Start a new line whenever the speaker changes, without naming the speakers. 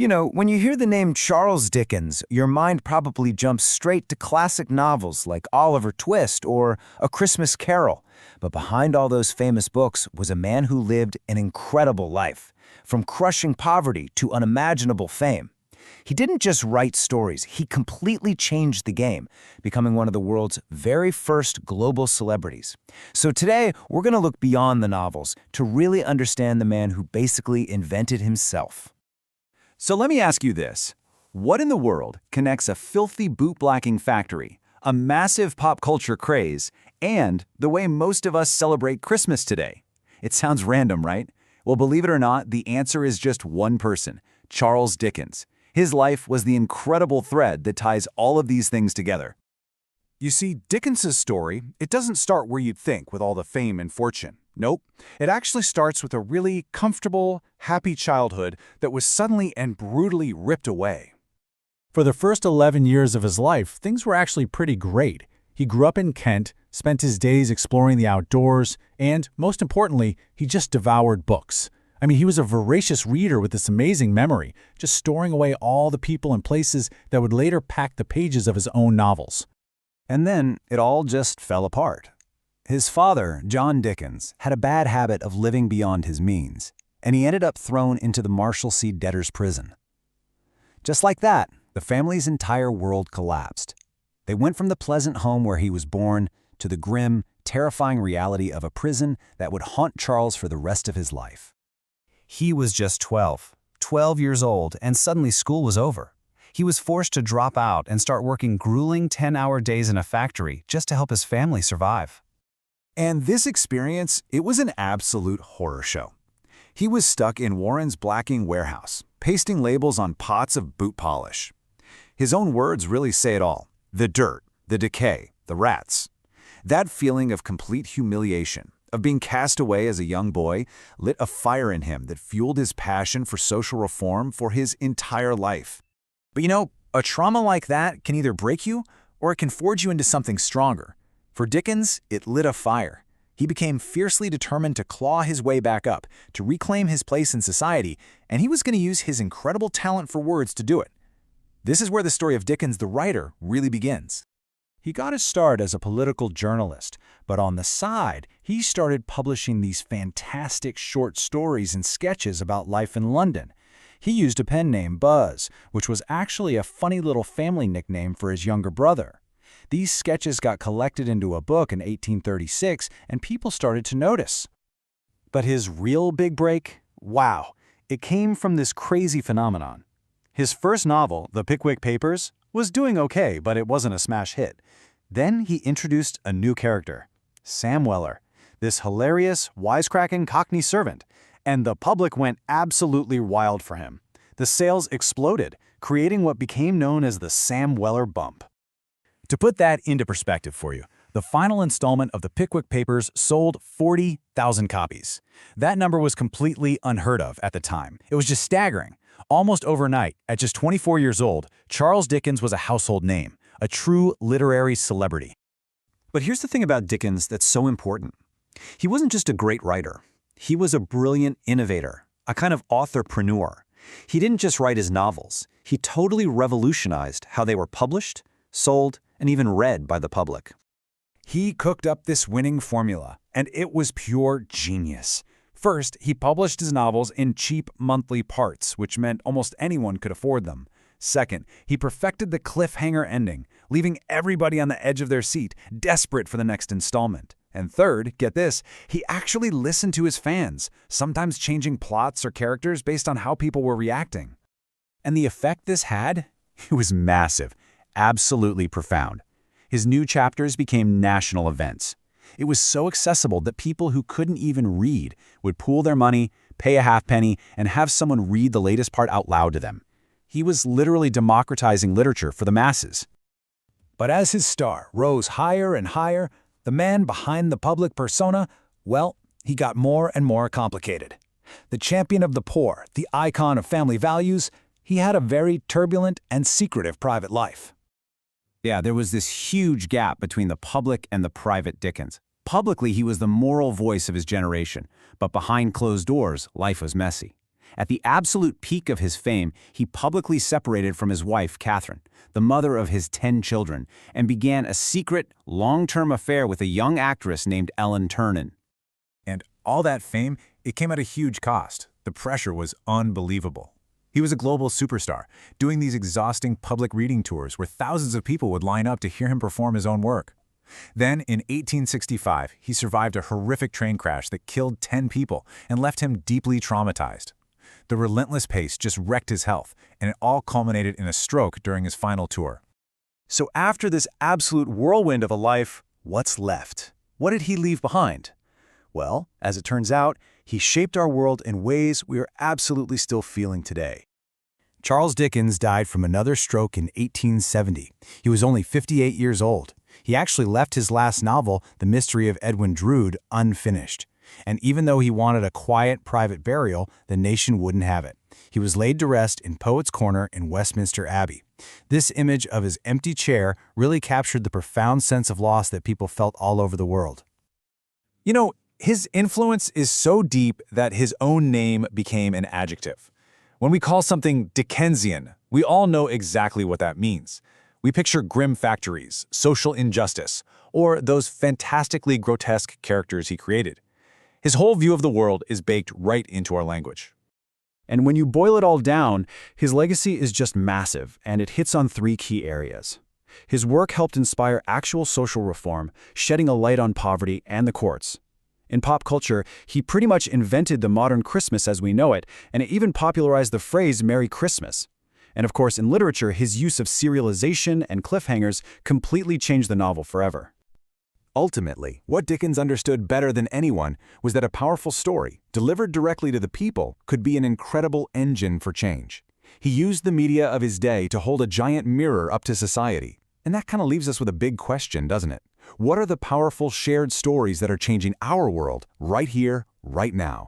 When you hear the name Charles Dickens, your mind probably jumps straight to classic novels like Oliver Twist or A Christmas Carol. But behind all those famous books was a man who lived an incredible life, from crushing poverty to unimaginable fame. He didn't just write stories, he completely changed the game, becoming one of the world's very first global celebrities. So today, we're going to look beyond the novels to really understand the man who basically invented himself.
So let me ask you this. What in the world connects a filthy bootblacking factory, a massive pop culture craze, and the way most of us celebrate Christmas today? It sounds random, right? Well, believe it or not, the answer is just one person, Charles Dickens. His life was the incredible thread that ties all of these things together.
You see, Dickens's story, it doesn't start where you'd think with all the fame and fortune. Nope. It actually starts with a really comfortable, happy childhood that was suddenly and brutally ripped away.
For the first 11 years of his life, things were actually pretty great. He grew up in Kent, spent his days exploring the outdoors, and, most importantly, he just devoured books. He was a voracious reader with this amazing memory, just storing away all the people and places that would later pack the pages of his own novels.
And then it all just fell apart. His father, John Dickens, had a bad habit of living beyond his means, and he ended up thrown into the Marshalsea debtor's prison. Just like that, the family's entire world collapsed. They went from the pleasant home where he was born to the grim, terrifying reality of a prison that would haunt Charles for the rest of his life. He was just 12 years old, and suddenly school was over. He was forced to drop out and start working grueling 10-hour days in a factory just to help his family survive.
And this experience, it was an absolute horror show. He was stuck in Warren's blacking warehouse, pasting labels on pots of boot polish. His own words really say it all. The dirt, the decay, the rats. That feeling of complete humiliation, of being cast away as a young boy, lit a fire in him that fueled his passion for social reform for his entire life.
But a trauma like that can either break you or it can forge you into something stronger. For Dickens, it lit a fire. He became fiercely determined to claw his way back up, to reclaim his place in society, and he was going to use his incredible talent for words to do it. This is where the story of Dickens, the writer, really begins. He got his start as a political journalist, but on the side, he started publishing these fantastic short stories and sketches about life in London. He used a pen name, Buzz, which was actually a funny little family nickname for his younger brother. These sketches got collected into a book in 1836, and people started to notice. But his real big break? Wow, it came from this crazy phenomenon. His first novel, The Pickwick Papers, was doing okay, but it wasn't a smash hit. Then he introduced a new character, Sam Weller, this hilarious, wisecracking Cockney servant, and the public went absolutely wild for him. The sales exploded, creating what became known as the Sam Weller bump. To put that into perspective for you, the final installment of the Pickwick Papers sold 40,000 copies. That number was completely unheard of at the time. It was just staggering. Almost overnight, at just 24 years old, Charles Dickens was a household name, a true literary celebrity.
But here's the thing about Dickens that's so important. He wasn't just a great writer. He was a brilliant innovator, a kind of authorpreneur. He didn't just write his novels. He totally revolutionized how they were published, sold, and even read by the public.
He cooked up this winning formula, and it was pure genius. First, he published his novels in cheap monthly parts, which meant almost anyone could afford them. Second, he perfected the cliffhanger ending, leaving everybody on the edge of their seat, desperate for the next installment. And third, get this, he actually listened to his fans, sometimes changing plots or characters based on how people were reacting. And the effect this had? It was massive, absolutely profound. His new chapters became national events. It was so accessible that people who couldn't even read would pool their money, pay a halfpenny, and have someone read the latest part out loud to them. He was literally democratizing literature for the masses. But as his star rose higher and higher, the man behind the public persona, well, he got more and more complicated. The champion of the poor, the icon of family values, he had a very turbulent and secretive private life.
Yeah, there was this huge gap between the public and the private Dickens. Publicly, he was the moral voice of his generation, but behind closed doors, life was messy. At the absolute peak of his fame, he publicly separated from his wife, Catherine, the mother of his 10 children, and began a secret, long-term affair with a young actress named Ellen Ternan.
And all that fame, it came at a huge cost. The pressure was unbelievable. He was a global superstar, doing these exhausting public reading tours where thousands of people would line up to hear him perform his own work. Then, in 1865, he survived a horrific train crash that killed 10 people and left him deeply traumatized. The relentless pace just wrecked his health, and it all culminated in a stroke during his final tour.
So after this absolute whirlwind of a life, what's left? What did he leave behind? Well, as it turns out, he shaped our world in ways we are absolutely still feeling today. Charles Dickens died from another stroke in 1870. He was only 58 years old. He actually left his last novel, The Mystery of Edwin Drood, unfinished. And even though he wanted a quiet, private burial, the nation wouldn't have it. He was laid to rest in Poets' Corner in Westminster Abbey. This image of his empty chair really captured the profound sense of loss that people felt all over the world.
You know, his influence is so deep that his own name became an adjective. When we call something Dickensian, we all know exactly what that means. We picture grim factories, social injustice, or those fantastically grotesque characters he created. His whole view of the world is baked right into our language.
And when you boil it all down, his legacy is just massive, and it hits on 3 key areas. His work helped inspire actual social reform, shedding a light on poverty and the courts. In pop culture, he pretty much invented the modern Christmas as we know it, and it even popularized the phrase Merry Christmas. And of course, in literature, his use of serialization and cliffhangers completely changed the novel forever.
Ultimately, what Dickens understood better than anyone was that a powerful story, delivered directly to the people, could be an incredible engine for change. He used the media of his day to hold a giant mirror up to society. And that kind of leaves us with a big question, doesn't it? What are the powerful shared stories that are changing our world right here, right now?